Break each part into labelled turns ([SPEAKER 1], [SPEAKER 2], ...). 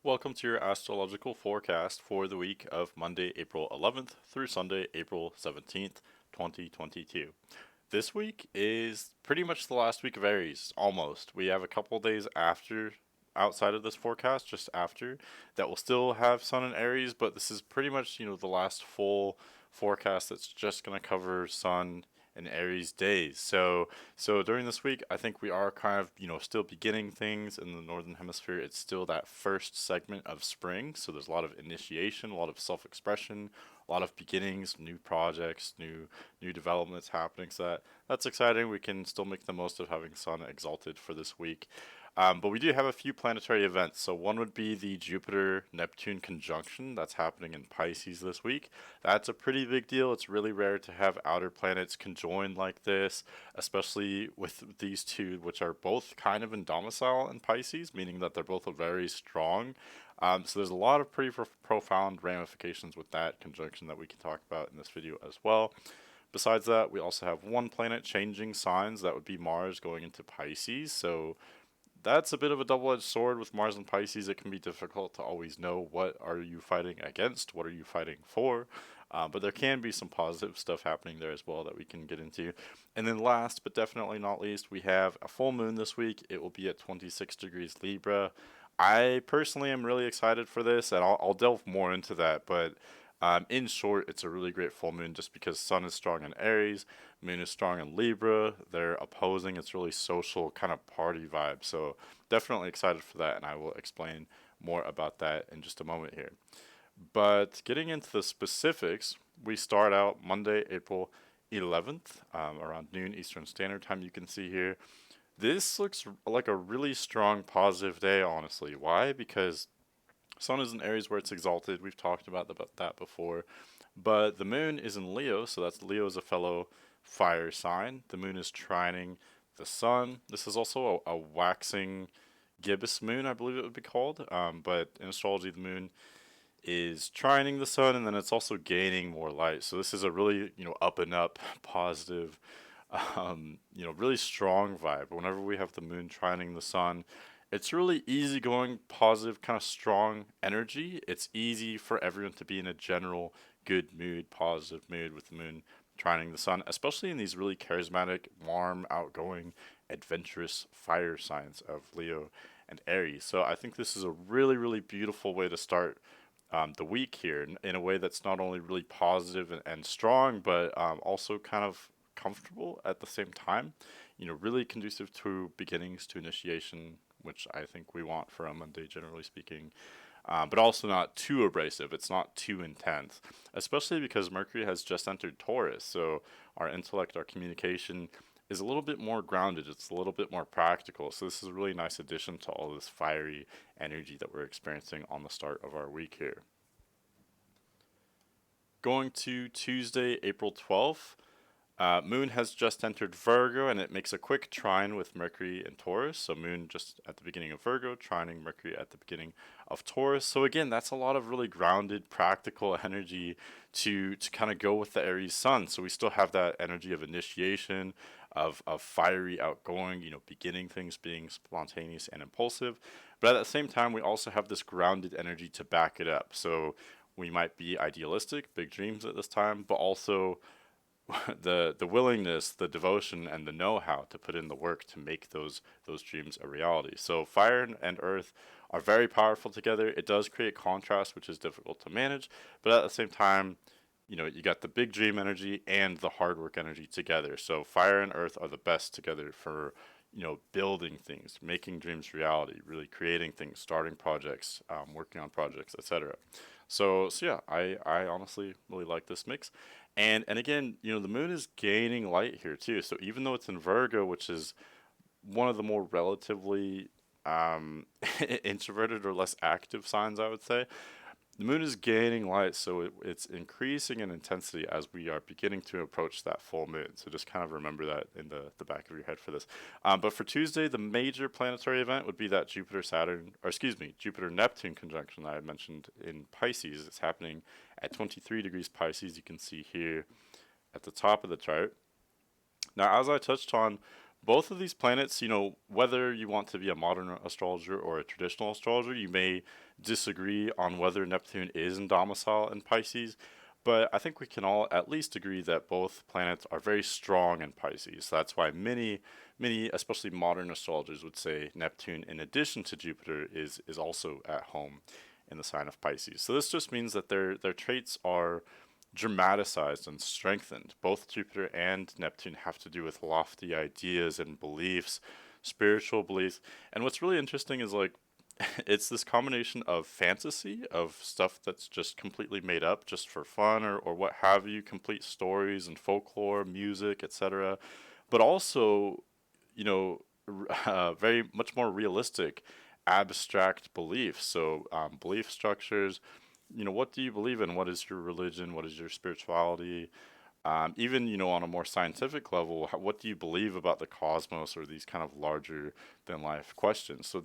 [SPEAKER 1] Welcome to your astrological forecast for the week of Monday, April 11th through Sunday, April 17th, 2022. This week is pretty much the last week of Aries, almost. We have a couple days after, outside of this forecast, just after, that will still have Sun in Aries, but this is pretty much, the last full forecast that's just going to cover Sun and Aries days. So during this week, I think we are kind of, still beginning things in the northern hemisphere. It's still that first segment of spring, so there's a lot of initiation, a lot of self-expression, a lot of beginnings, new projects, new developments happening. So that's exciting. We can still make the most of having Sun exalted for this week. But we do have a few planetary events. So one would be the Jupiter-Neptune conjunction that's happening in Pisces this week. That's a pretty big deal. It's really rare to have outer planets conjoin like this, especially with these two, which are both kind of in domicile in Pisces, meaning that they're both very strong. So there's a lot of pretty profound ramifications with that conjunction that we can talk about in this video as well. Besides that, we also have one planet changing signs. That would be Mars going into Pisces. So that's a bit of a double-edged sword with Mars and Pisces. It can be difficult to always know what are you fighting against, what are you fighting for, but there can be some positive stuff happening there as well that we can get into. And then last but definitely not least, we have a full moon this week. It will be at 26 degrees Libra. I personally am really excited for this, and I'll delve more into that, but in short, it's a really great full moon just because Sun is strong in Aries, Moon is strong in Libra. They're opposing. It's really social, kind of party vibe. So definitely excited for that, and I will explain more about that in just a moment here. But getting into the specifics, we start out Monday, April 11th, around noon Eastern Standard Time. You can see here. This looks like a really strong positive day, honestly. Why? Because Sun is in Aries where it's exalted. We've talked about that before. But the moon is in Leo, so that's Leo is a fellow fire sign. The moon is trining the sun. This is also a waxing gibbous moon, I believe it would be called. But in astrology, the moon is trining the sun, and then it's also gaining more light. So this is a really, up and up, positive, really strong vibe. Whenever we have the moon trining the sun, it's really easygoing, positive, kind of strong energy. It's easy for everyone to be in a general good mood, positive mood with the moon trining the sun, especially in these really charismatic, warm, outgoing, adventurous fire signs of Leo and Aries. So I think this is a really, really beautiful way to start the week here in a way that's not only really positive and strong, but also kind of comfortable at the same time. Really conducive to beginnings, to initiation, which I think we want for a Monday, generally speaking, but also not too abrasive. It's not too intense, especially because Mercury has just entered Taurus. So our intellect, our communication is a little bit more grounded. It's a little bit more practical. So this is a really nice addition to all this fiery energy that we're experiencing on the start of our week here. Going to Tuesday, April 12th. Moon has just entered Virgo, and it makes a quick trine with Mercury and Taurus. So Moon just at the beginning of Virgo, trining Mercury at the beginning of Taurus. So again, that's a lot of really grounded, practical energy to kind of go with the Aries Sun. So we still have that energy of initiation, of fiery, outgoing, beginning things, being spontaneous and impulsive. But at the same time, we also have this grounded energy to back it up. So we might be idealistic, big dreams at this time, but also the willingness, the devotion, and the know-how to put in the work to make those dreams a reality. So fire and earth are very powerful together. It does create contrast, which is difficult to manage, but at the same time, you got the big dream energy and the hard work energy together. So fire and earth are the best together for building things, making dreams reality, really creating things, starting projects, working on projects, etc. So yeah, I honestly really like this mix. And again, the moon is gaining light here too. So even though it's in Virgo, which is one of the more relatively introverted or less active signs, I would say, the moon is gaining light, so it's increasing in intensity as we are beginning to approach that full moon. So just kind of remember that in the back of your head for this. But for Tuesday, the major planetary event would be that Jupiter Neptune conjunction that I had mentioned in Pisces. It's happening at 23 degrees Pisces. You can see here at the top of the chart. Now, as I touched on both of these planets, whether you want to be a modern astrologer or a traditional astrologer, you may disagree on whether Neptune is in domicile in Pisces, but I think we can all at least agree that both planets are very strong in Pisces. That's why many, especially modern astrologers, would say Neptune, in addition to Jupiter, is also at home in the sign of Pisces. So this just means that their traits are dramatized and strengthened. Both Jupiter and Neptune have to do with lofty ideas and beliefs, spiritual beliefs. And what's really interesting is like it's this combination of fantasy, of stuff that's just completely made up just for fun or what have you, complete stories and folklore, music, etc. But also, you know, very much more realistic, abstract beliefs. So, belief structures, what do you believe in? What is your religion? What is your spirituality? Even, on a more scientific level, what do you believe about the cosmos or these kind of larger than life questions? So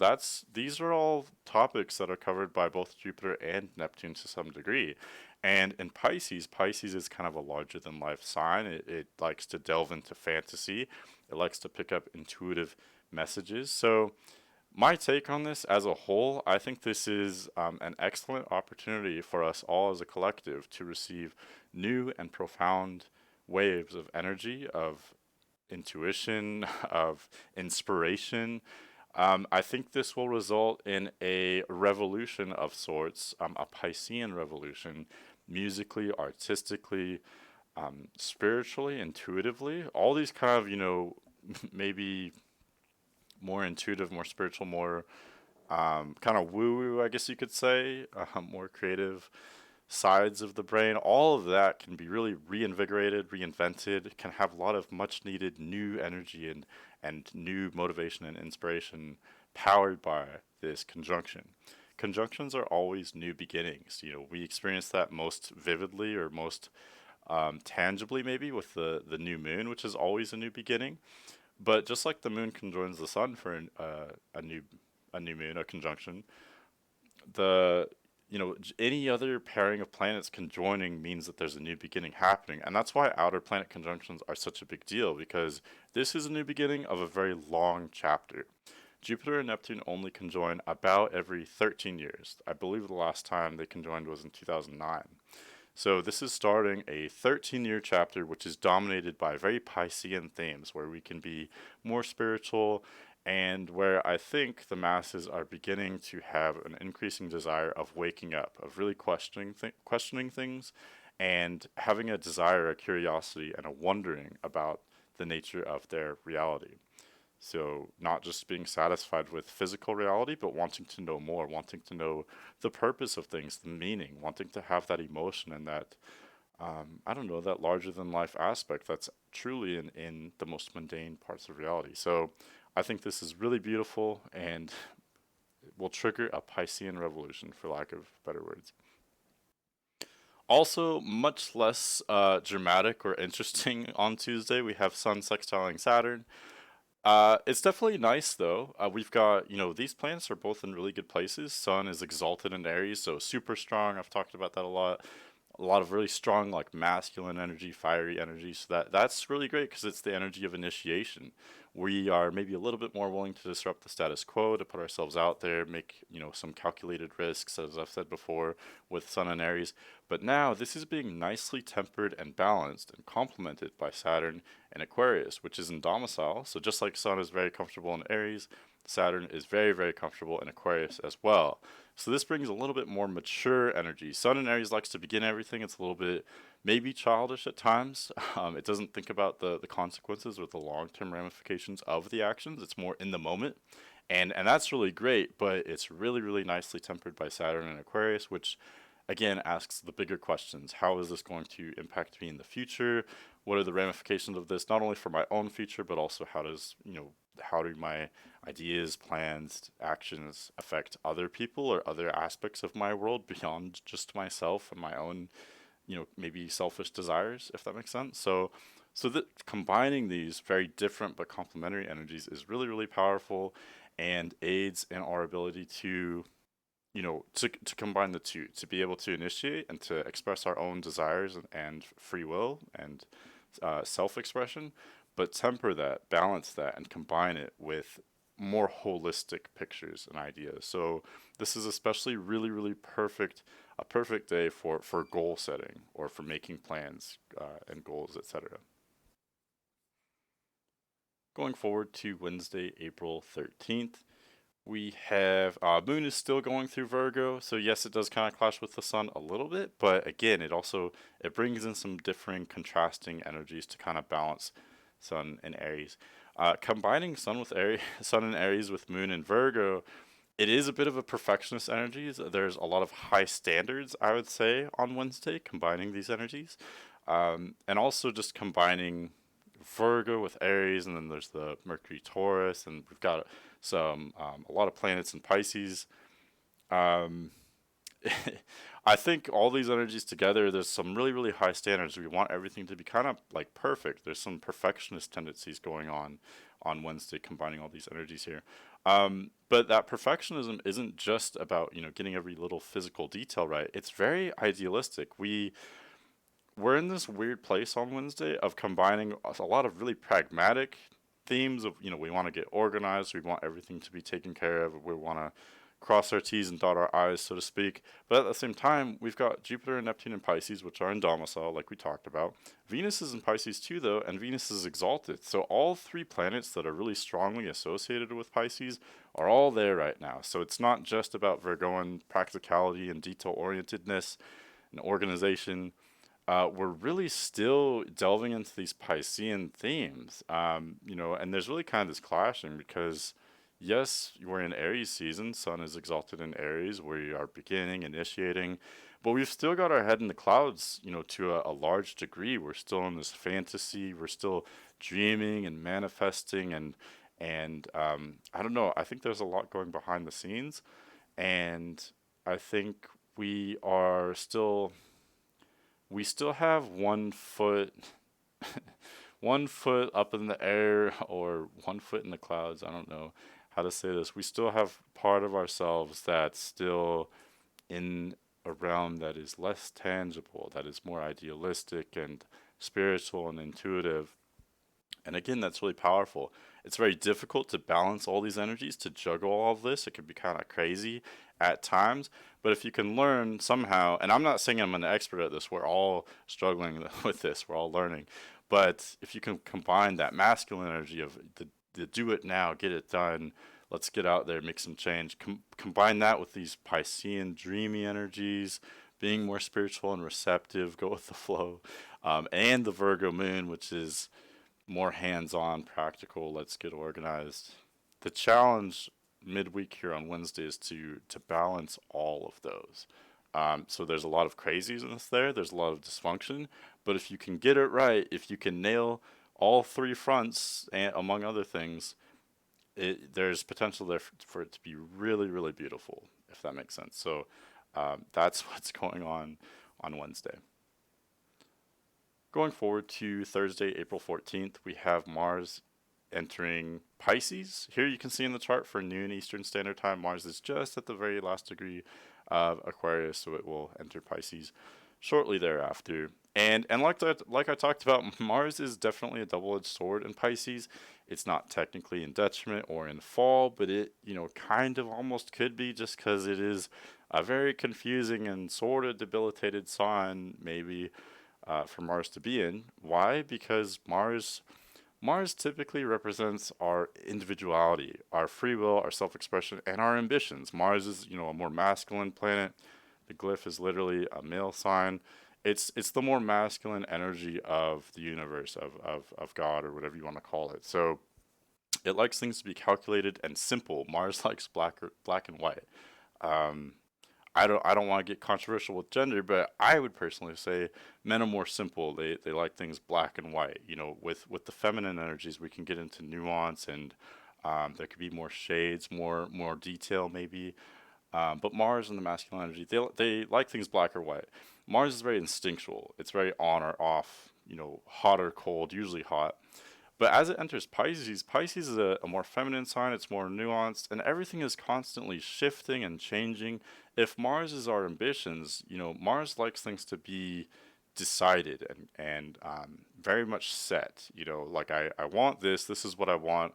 [SPEAKER 1] these are all topics that are covered by both Jupiter and Neptune to some degree. And in Pisces, Pisces is kind of a larger than life sign. It likes to delve into fantasy. It likes to pick up intuitive messages. So my take on this as a whole, I think this is an excellent opportunity for us all as a collective to receive new and profound waves of energy, of intuition, of inspiration. I think this will result in a revolution of sorts, a Piscean revolution, musically, artistically, spiritually, intuitively. All these kind of, maybe more intuitive, more spiritual, more kind of woo woo, I guess you could say, more creative sides of the brain. All of that can be really reinvigorated, reinvented, can have a lot of much needed new energy and new motivation and inspiration powered by this conjunction. Conjunctions are always new beginnings. We experience that most vividly or most tangibly, maybe, with the new moon, which is always a new beginning. But just like the moon conjoins the sun for a new moon, a conjunction, the any other pairing of planets conjoining means that there's a new beginning happening, and that's why outer planet conjunctions are such a big deal, because this is a new beginning of a very long chapter. Jupiter and Neptune only conjoin about every 13 years. I believe the last time they conjoined was in 2009. So this is starting a 13-year chapter, which is dominated by very Piscean themes, where we can be more spiritual, and where I think the masses are beginning to have an increasing desire of waking up, of really questioning things, and having a desire, a curiosity, and a wondering about the nature of their reality. So, not just being satisfied with physical reality, but wanting to know more, wanting to know the purpose of things, the meaning, wanting to have that emotion and that, I don't know, that larger than life aspect that's truly in the most mundane parts of reality. So, I think this is really beautiful and will trigger a Piscean revolution, for lack of better words. Also, much less dramatic or interesting on Tuesday, we have Sun sextiling Saturn. It's definitely nice though. We've got, these planets are both in really good places. Sun is exalted in Aries, so super strong. I've talked about that a lot. A lot of really strong, like masculine energy, fiery energy. So that's really great because it's the energy of initiation. We are maybe a little bit more willing to disrupt the status quo, to put ourselves out there, make some calculated risks, as I've said before, with Sun and Aries. But now this is being nicely tempered and balanced and complemented by Saturn and Aquarius, which is in domicile. So just like Sun is very comfortable in Aries, Saturn is very, very comfortable in Aquarius as well. So this brings a little bit more mature energy. Sun in Aries likes to begin everything. It's a little bit maybe childish at times. It doesn't think about the consequences or the long-term ramifications of the actions. It's more in the moment. And that's really great, but it's really, really nicely tempered by Saturn and Aquarius, which again asks the bigger questions. How is this going to impact me in the future? What are the ramifications of this, not only for my own future, but also how do my ideas, plans, actions affect other people or other aspects of my world beyond just myself and my own, maybe selfish desires, if that makes sense. So that combining these very different but complementary energies is really, really powerful and aids in our ability to to combine the two, to be able to initiate and to express our own desires and free will and self expression, but temper that, balance that, and combine it with more holistic pictures and ideas. So this is especially really perfect, a perfect day for goal setting or for making plans and goals, etc. Going forward to Wednesday, April 13th, we have Moon is still going through Virgo, so yes, it does kind of clash with the Sun a little bit, but again, it brings in some differing contrasting energies to kind of balance Sun and Aries. Combining Sun with Aries, Sun and Aries with Moon and Virgo, it is a bit of a perfectionist energy. There's a lot of high standards, I would say, on Wednesday, combining these energies, and also just combining Virgo with Aries, and then there's the Mercury Taurus, and we've got a lot of planets in Pisces. Um, I think all these energies together, there's some really high standards. We want everything to be kind of like perfect. There's some perfectionist tendencies going on Wednesday, combining all these energies here. But that perfectionism isn't just about getting every little physical detail right. It's very idealistic. We're in this weird place on Wednesday of combining a lot of really pragmatic themes of we want to get organized, we want everything to be taken care of, we want to cross our T's and dot our I's, so to speak. But at the same time, we've got Jupiter and Neptune in Pisces, which are in domicile, like we talked about. Venus is in Pisces too, though, and Venus is exalted. So all three planets that are really strongly associated with Pisces are all there right now. So it's not just about Virgoan practicality and detail orientedness and organization. We're really still delving into these Piscean themes, and there's really kind of this clashing because, yes, we're in Aries season. Sun is exalted in Aries. We are beginning, initiating, but we've still got our head in the clouds, to a large degree. We're still in this fantasy. We're still dreaming and manifesting, and I don't know. I think there's a lot going behind the scenes, and I think we are still we still have 1 foot 1 foot up in the air or 1 foot in the clouds. I don't know how to say this. We still have part of ourselves that's still in a realm that is less tangible, that is more idealistic and spiritual and intuitive. And again, that's really powerful. It's very difficult to balance all these energies, to juggle all of this. It can be kind of crazy at times. But if you can learn somehow, and I'm not saying I'm an expert at this, we're all struggling with this, we're all learning. But if you can combine that masculine energy of the do it now, get it done, let's get out there, make some change, combine that with these Piscean dreamy energies, being more spiritual and receptive, go with the flow, and the Virgo moon, which is more hands-on, practical. Let's get organized. The challenge midweek here on Wednesday is to balance all of those. So there's a lot of craziness there. There's a lot of dysfunction. But if you can get it right, if you can nail all three fronts, and among other things, there's potential there for it to be really beautiful, if that makes sense. So that's what's going on Wednesday. Going forward to Thursday, April 14th, we have Mars entering Pisces. Here you can see in the chart for noon Eastern Standard Time, Mars is just at the very last degree of Aquarius, so it will enter Pisces shortly thereafter. And like I talked about, Mars is definitely a double-edged sword in Pisces. It's not technically in detriment or in fall, but it kind of almost could be, just because it is a very confusing and sort of debilitated sign, maybe. For Mars to be in. Why? Because Mars typically represents our individuality, our free will, our self-expression, and our ambitions. Mars is, a more masculine planet. The glyph is literally a male sign. It's the more masculine energy of the universe, of God, or whatever you want to call it. So it likes things to be calculated and simple. Mars likes black and white. Um, I don't want to get controversial with gender, but I would personally say men are more simple. They like things black and white. With the feminine energies, we can get into nuance, and there could be more shades, more detail maybe. But Mars and the masculine energy, they like things black or white. Mars is very instinctual. It's very on or off. Hot or cold, usually hot. But as it enters Pisces, Pisces is a more feminine sign, it's more nuanced, and everything is constantly shifting and changing. If Mars is our ambitions, Mars likes things to be decided and very much set. Like I want this. This is what I want.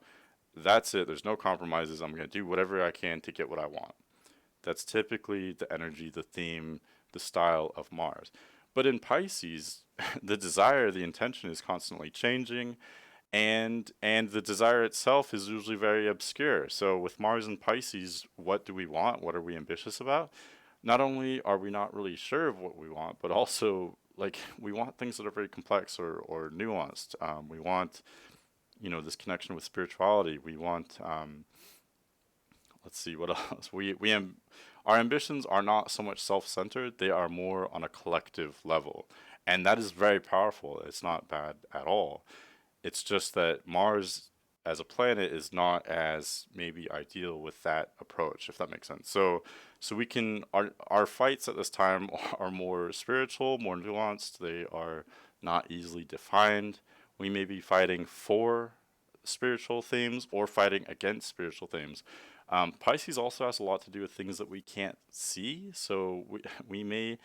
[SPEAKER 1] That's it. There's no compromises. I'm going to do whatever I can to get what I want. That's typically the energy, the theme, the style of Mars. But in Pisces, the desire, the intention is constantly changing, and the desire itself is usually very obscure. So with Mars and Pisces, what do we want? What are we ambitious about? Not only are we not really sure of what we want, but also like we want things that are very complex or nuanced. We want this connection with spirituality. We want let's see what else our ambitions are not so much self-centered, they are more on a collective level, and that is very powerful. It's not bad at all. It's just that Mars as a planet is not as maybe ideal with that approach, if that makes sense. So we can our fights at this time are more spiritual, more nuanced. They are not easily defined. We may be fighting for spiritual themes or fighting against spiritual themes. Pisces also has a lot to do with things that we can't see. So we may,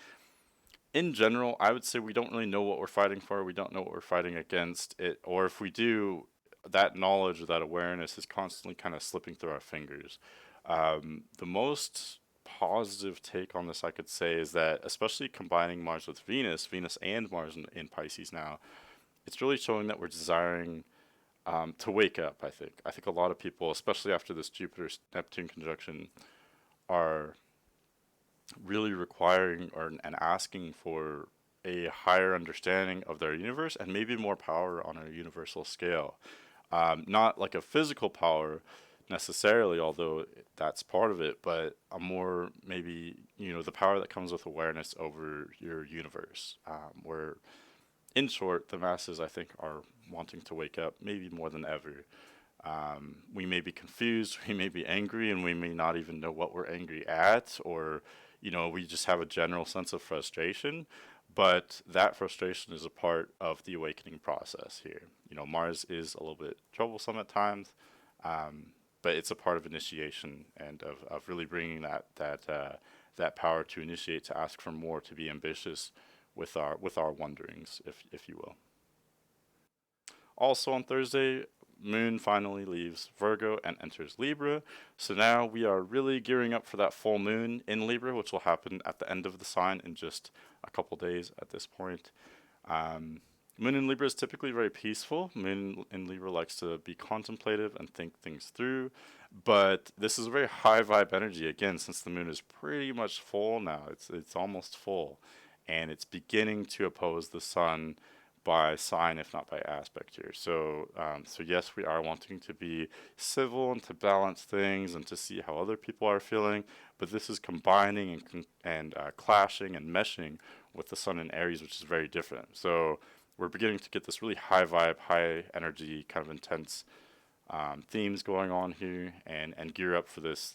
[SPEAKER 1] in general, I would say we don't really know what we're fighting for. We don't know what we're fighting against it. Or if we do, that knowledge, that awareness is constantly kind of slipping through our fingers. The most positive take on this, I could say, is that especially combining Mars with Venus and Mars in Pisces now, it's really showing that we're desiring to wake up. I think a lot of people, especially after this Jupiter Neptune conjunction, are really requiring and asking for a higher understanding of their universe and maybe more power on a universal scale. Not like a physical power necessarily, although that's part of it, but a more maybe the power that comes with awareness over your universe, where in short, the masses, I think, are wanting to wake up maybe more than ever. We may be confused, we may be angry, and we may not even know what we're angry at, or, we just have a general sense of frustration. But that frustration is a part of the awakening process here. Mars is a little bit troublesome at times, but it's a part of initiation and of really bringing that power to initiate, to ask for more, to be ambitious with our wonderings, if you will. Also on Thursday, Moon finally leaves Virgo and enters Libra. So now we are really gearing up for that full moon in Libra, which will happen at the end of the sign in just a couple days at this point. Moon in Libra is typically very peaceful. Moon in Libra likes to be contemplative and think things through. But this is a very high vibe energy, again, since the moon is pretty much full now. It's almost full. And it's beginning to oppose the sun by sign, if not by aspect here. So yes, we are wanting to be civil and to balance things and to see how other people are feeling, but this is combining and clashing and meshing with the sun in Aries, which is very different. So we're beginning to get this really high vibe, high energy, kind of intense themes going on here, and gear up for this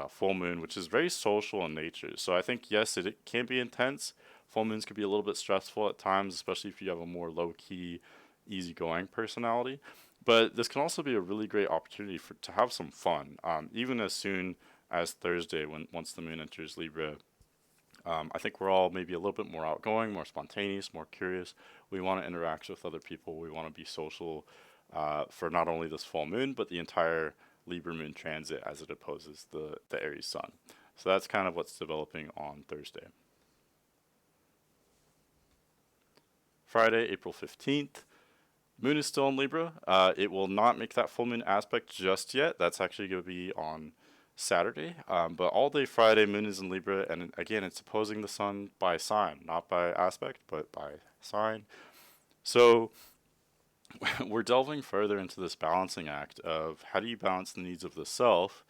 [SPEAKER 1] full moon, which is very social in nature. So I think yes, it can be intense. Full moons could be a little bit stressful at times, especially if you have a more low-key, easygoing personality. But this can also be a really great opportunity to have some fun, even as soon as Thursday, once the moon enters Libra. I think we're all maybe a little bit more outgoing, more spontaneous, more curious. We want to interact with other people. We want to be social for not only this full moon, but the entire Libra moon transit as it opposes the Aries sun. So that's kind of what's developing on Thursday. Friday, April 15th. Moon is still in Libra. It will not make that full moon aspect just yet. That's actually going to be on Saturday. But all day Friday, moon is in Libra. And again, it's opposing the sun by sign, not by aspect, but by sign. So we're delving further into this balancing act of how do you balance the needs of the self,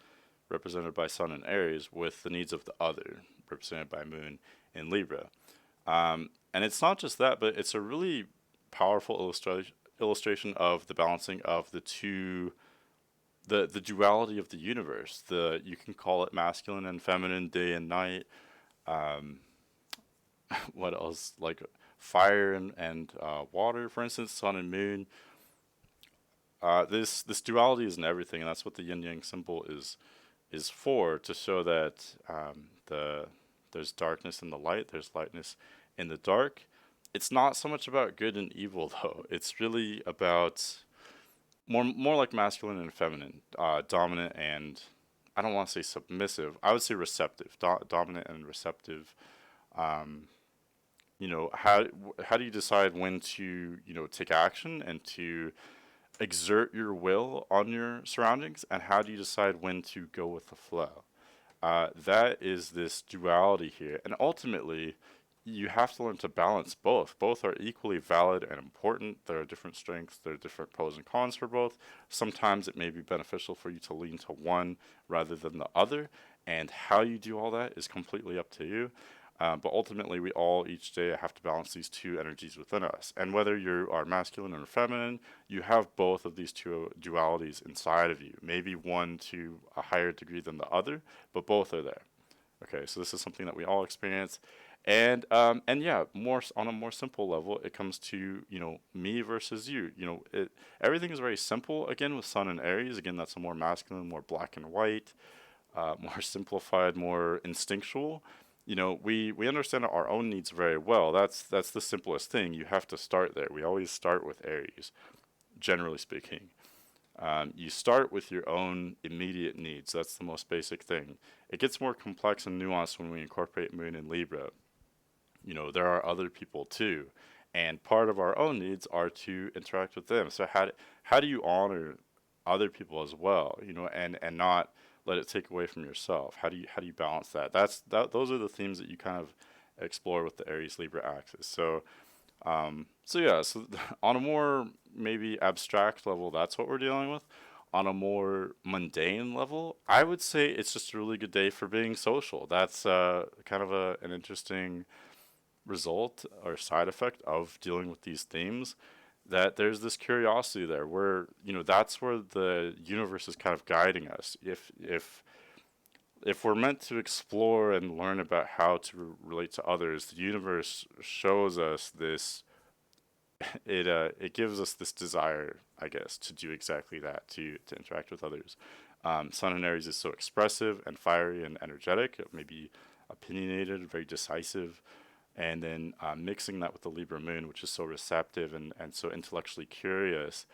[SPEAKER 1] represented by sun in Aries, with the needs of the other, represented by moon in Libra. And it's not just that, but it's a really powerful illustration of the balancing of the two, the duality of the universe. You can call it masculine and feminine, day and night. What else? Like fire and water, for instance, sun and moon. This duality is in everything, and that's what the yin yang symbol is for, to show that there's darkness in the light, there's lightness in the dark, it's not so much about good and evil though. It's really about more like masculine and feminine, dominant and I don't want to say submissive. I would say receptive, dominant and receptive. Um, how do you decide when to take action and to exert your will on your surroundings, and how do you decide when to go with the flow? That is this duality here, and ultimately, you have to learn to balance both. Both are equally valid and important. There are different strengths, there are different pros and cons for both. Sometimes it may be beneficial for you to lean to one rather than the other, and how you do all that is completely up to you. But ultimately, we all each day have to balance these two energies within us. And whether you are masculine or feminine, you have both of these two dualities inside of you. Maybe one to a higher degree than the other, but both are there. Okay, so this is something that we all experience. And yeah, more on a more simple level, it comes to me versus you. Everything is very simple. Again, with Sun and Aries, again that's a more masculine, more black and white, more simplified, more instinctual. We understand our own needs very well. That's the simplest thing. You have to start there. We always start with Aries, generally speaking. You start with your own immediate needs. That's the most basic thing. It gets more complex and nuanced when we incorporate Moon and Libra. There are other people too, and part of our own needs are to interact with them. So how do you honor other people as well? And not let it take away from yourself. How do you balance that? Those are the themes that you kind of explore with the Aries Libra axis. So yeah, so on a more maybe abstract level, that's what we're dealing with. On a more mundane level, I would say it's just a really good day for being social. That's kind of an interesting result or side effect of dealing with these themes, that there's this curiosity there where that's where the universe is kind of guiding us. If we're meant to explore and learn about how to relate to others, the universe shows us this. It gives us this desire, I guess, to do exactly that, to interact with others. Sun in Aries is so expressive and fiery and energetic, maybe opinionated, very decisive, and then mixing that with the Libra moon, which is so receptive and so intellectually curious,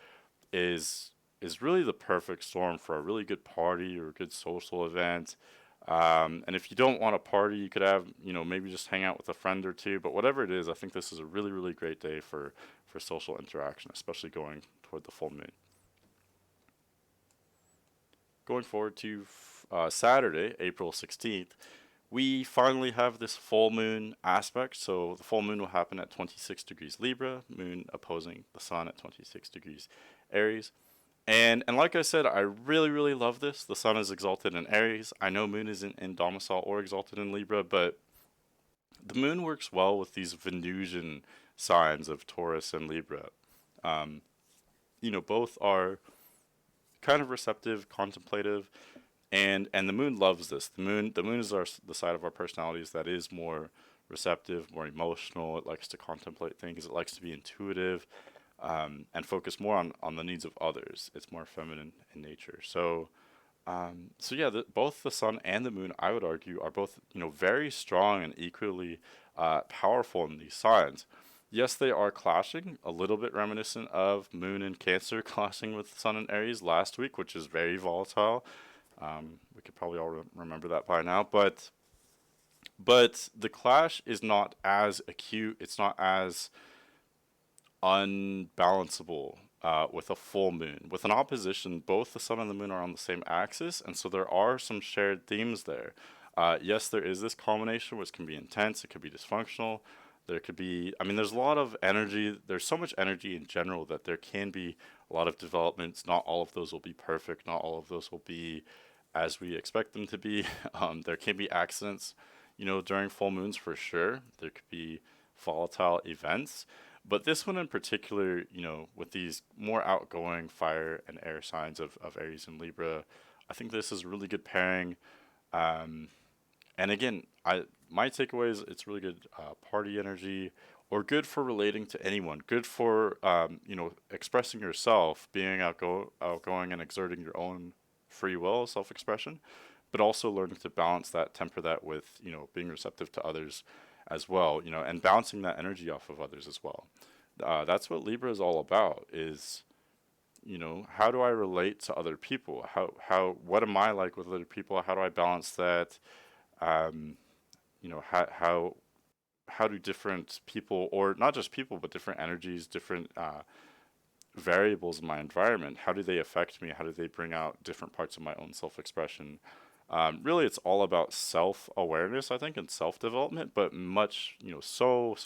[SPEAKER 1] is really the perfect storm for a really good party or a good social event. And if you don't want a party, you could have, maybe just hang out with a friend or two. But whatever it is, I think this is a really, really great day for social interaction, especially going toward the full moon. Going forward to Saturday, April 16th, we finally have this full moon aspect. So the full moon will happen at 26 degrees Libra, moon opposing the sun at 26 degrees Aries. And like I said, I really, really love this. The sun is exalted in Aries. I know moon isn't in domicile or exalted in Libra, but the moon works well with these Venusian signs of Taurus and Libra. Um, both are kind of receptive, contemplative, and the moon loves this. The moon is the side of our personalities that is more receptive, more emotional. It likes to contemplate things. It likes to be intuitive, and focus more on the needs of others. It's more feminine in nature. So yeah, both the sun and the moon, I would argue, are both very strong and equally powerful in these signs. Yes, they are clashing, a little bit reminiscent of Moon and Cancer clashing with Sun and Aries last week, which is very volatile. We could probably all remember that by now, but the clash is not as acute. It's not as unbalanceable with a full moon. With an opposition, both the sun and the moon are on the same axis, and so there are some shared themes there. Yes, there is this combination which can be intense, it could be dysfunctional. There could be, I mean, there's a lot of energy. There's so much energy in general that there can be a lot of developments. Not all of those will be perfect. Not all of those will be as we expect them to be. There can be accidents, during full moons for sure. There could be volatile events. But this one in particular, with these more outgoing fire and air signs of Aries and Libra, I think this is a really good pairing. Um, and again, my takeaway is it's really good party energy, or good for relating to anyone. Good for expressing yourself, being outgoing and exerting your own free will, self expression, but also learning to balance that, temper that with being receptive to others, as well, and bouncing that energy off of others as well. That's what Libra is all about, is, how do I relate to other people? What am I like with other people? How do I balance that? Um, how do different people, or not just people, but different energies, different variables in my environment, how do they affect me? How do they bring out different parts of my own self-expression? Really, it's all about self-awareness, I think, and self-development, but much, so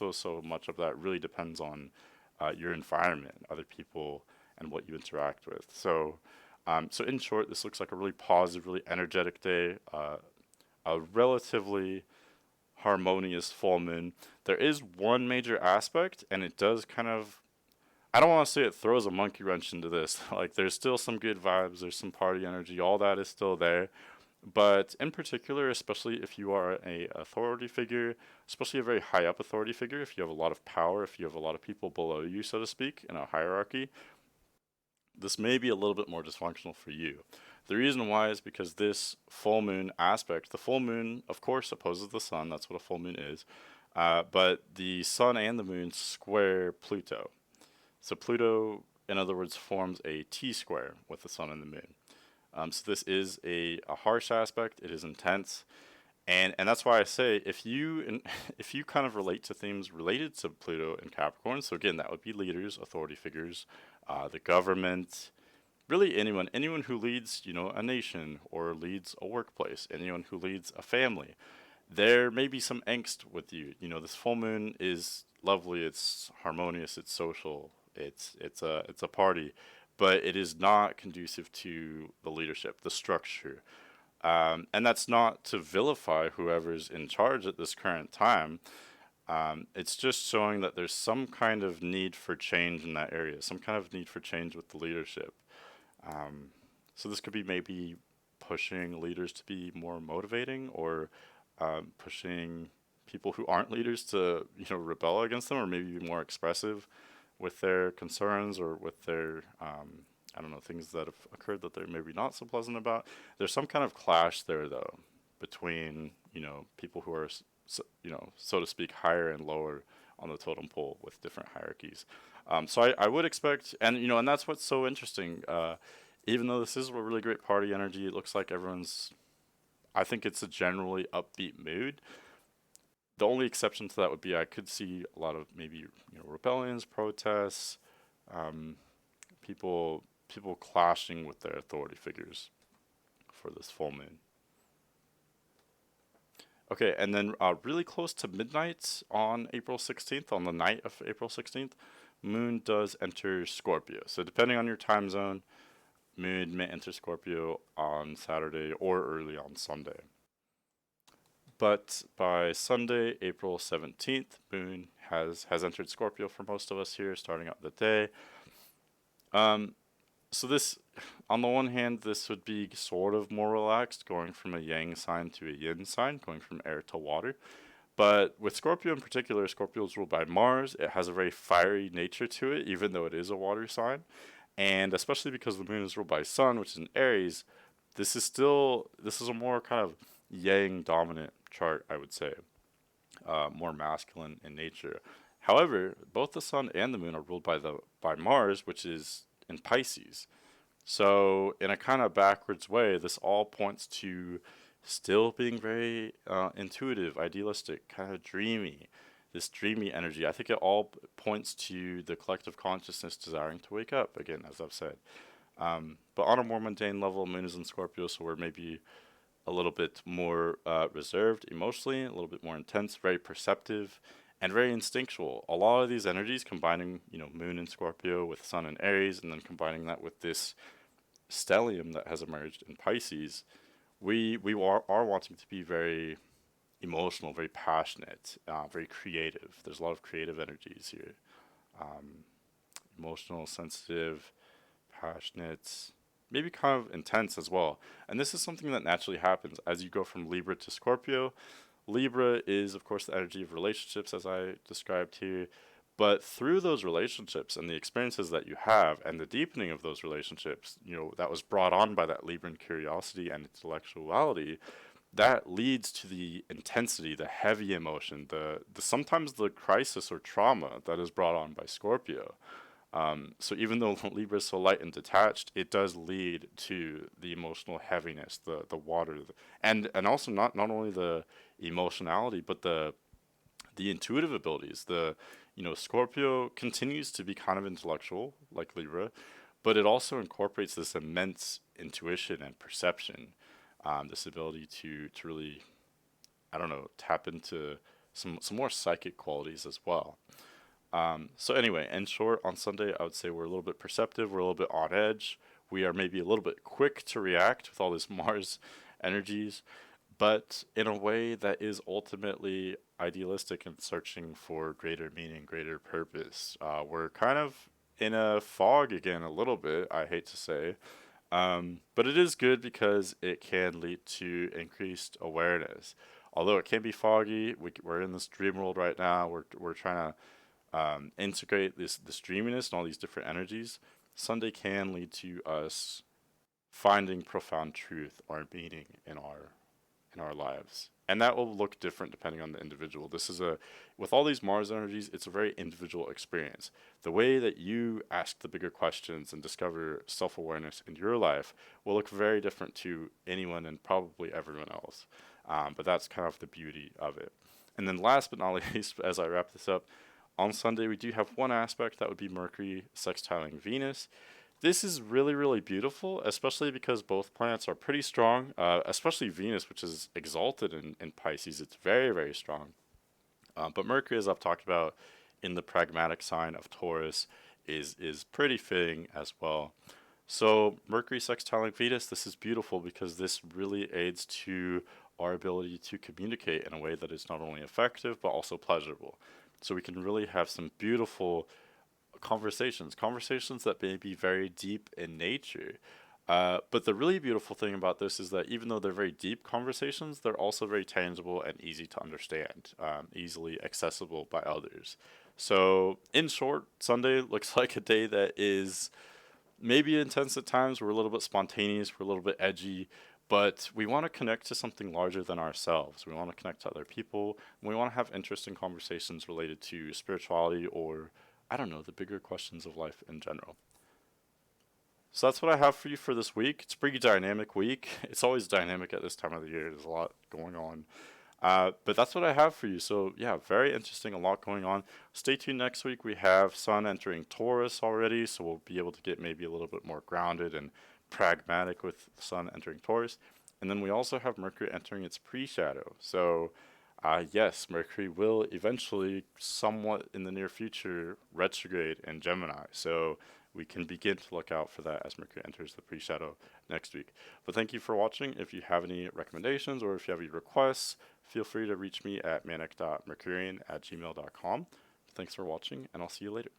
[SPEAKER 1] much of that really depends on your environment, other people, and what you interact with. So in short, this looks like a really positive, really energetic day, a relatively harmonious full moon. There is one major aspect, and it does kind of, I don't want to say it throws a monkey wrench into this. Like, there's still some good vibes, there's some party energy, all that is still there. But in particular, especially if you are a authority figure, especially a very high up authority figure, if you have a lot of power, if you have a lot of people below you, so to speak, in a hierarchy, this may be a little bit more dysfunctional for you. The reason why is because this full moon aspect, the full moon, of course, opposes the sun. That's what a full moon is. But the sun and the moon square Pluto. So Pluto, in other words, forms a T-square with the sun and the moon. So this is a harsh aspect. It is intense. And that's why I say, if you kind of relate to themes related to Pluto and Capricorn, so again, that would be leaders, authority figures, the government, really anyone who leads, a nation or leads a workplace, anyone who leads a family. There may be some angst with you. This full moon is lovely, it's harmonious, it's social, it's a party, but it is not conducive to the leadership, the structure. And that's not to vilify whoever's in charge at this current time. It's just showing that there's some kind of need for change in that area, some kind of need for change with the leadership. So this could be maybe pushing leaders to be more motivating, or pushing people who aren't leaders to, rebel against them, or maybe be more expressive with their concerns, or with their, I don't know, things that have occurred that they're maybe not so pleasant about. There's some kind of clash there, though, between, people who are, so to speak, higher and lower on the totem pole with different hierarchies. So I would expect, and that's what's so interesting. Even though this is a really great party energy, it looks like I think it's a generally upbeat mood. The only exception to that would be I could see a lot of maybe, rebellions, protests, um, people clashing with their authority figures for this full moon. Okay, and then really close to midnight on April 16th, on the night of April 16th, Moon does enter Scorpio. So depending on your time zone, Moon may enter Scorpio on Saturday or early on Sunday. But by Sunday, April 17th, Moon has entered Scorpio for most of us here, starting out the day. So this, on the one hand, this would be sort of more relaxed, going from a yang sign to a yin sign, going from air to water. But with Scorpio in particular, Scorpio is ruled by Mars. It has a very fiery nature to it, even though it is a water sign. And especially because the moon is ruled by Sun, which is an Aries, this is a more kind of yang dominant chart, I would say, more masculine in nature. However, both the Sun and the moon are ruled by Mars, which is in Pisces. So in a kind of backwards way, this all points to still being very intuitive, idealistic, kind of dreamy, this dreamy energy. I think it all points to the collective consciousness desiring to wake up, again, as I've said. But on a more mundane level, Moon is in Scorpio, so we're maybe a little bit more reserved emotionally, a little bit more intense, very perceptive, and very instinctual. A lot of these energies, combining, Moon in Scorpio with Sun in Aries, and then combining that with this stellium that has emerged in Pisces, we are wanting to be very emotional, very passionate, very creative. There's a lot of creative energies here. Um, Emotional, sensitive, passionate, maybe kind of intense as well. And this is something that naturally happens as you go from Libra to Scorpio. Libra is, of course, the energy of relationships, as I described here. But through those relationships and the experiences that you have and the deepening of those relationships, that was brought on by that Libran curiosity and intellectuality, that leads to the intensity, the heavy emotion, the sometimes the crisis or trauma that is brought on by Scorpio. So even though Libra is so light and detached, it does lead to the emotional heaviness, the water, and also not only the emotionality, but the intuitive abilities. Scorpio continues to be kind of intellectual, like Libra, but it also incorporates this immense intuition and perception, this ability to really, I don't know, tap into some more psychic qualities as well. So anyway, in short, on Sunday, I would say we're a little bit perceptive, we're a little bit on edge, we are maybe a little bit quick to react with all this Mars energies, but in a way that is ultimately idealistic and searching for greater meaning, greater purpose. We're kind of in a fog again, a little bit, I hate to say, but it is good because it can lead to increased awareness. Although it can be foggy, we're in this dream world right now. We're trying to integrate this dreaminess and all these different energies. Sunday can lead to us finding profound truth or meaning in our lives. And that will look different depending on the individual. With all these Mars energies, it's a very individual experience. The way that you ask the bigger questions and discover self awareness in your life will look very different to anyone and probably everyone else. But that's kind of the beauty of it. And then last but not least, as I wrap this up, on Sunday we do have one aspect that would be Mercury sextiling Venus. This is really, really beautiful, especially because both planets are pretty strong, especially Venus, which is exalted in Pisces. It's very, very strong. But Mercury, as I've talked about in the pragmatic sign of Taurus, is pretty fitting as well. So Mercury sextiling Venus, this is beautiful because this really aids to our ability to communicate in a way that is not only effective, but also pleasurable. So we can really have some beautiful conversations that may be very deep in nature. But the really beautiful thing about this is that even though they're very deep conversations, they're also very tangible and easy to understand, easily accessible by others. So, in short, Sunday looks like a day that is maybe intense at times. We're a little bit spontaneous, we're a little bit edgy, but we want to connect to something larger than ourselves. We want to connect to other people, and we want to have interesting conversations related to spirituality or, I don't know, the bigger questions of life in general. So that's what I have for you for this week. It's a pretty dynamic week. It's always dynamic at this time of the year. There's a lot going on. But that's what I have for you. So yeah, very interesting, a lot going on. Stay tuned next week. We have Sun entering Taurus already, so we'll be able to get maybe a little bit more grounded and pragmatic with Sun entering Taurus. And then we also have Mercury entering its pre-shadow. So yes, Mercury will eventually, somewhat in the near future, retrograde in Gemini. So we can begin to look out for that as Mercury enters the pre-shadow next week. But thank you for watching. If you have any recommendations or if you have any requests, feel free to reach me at manic.mercurian@gmail.com. Thanks for watching, and I'll see you later.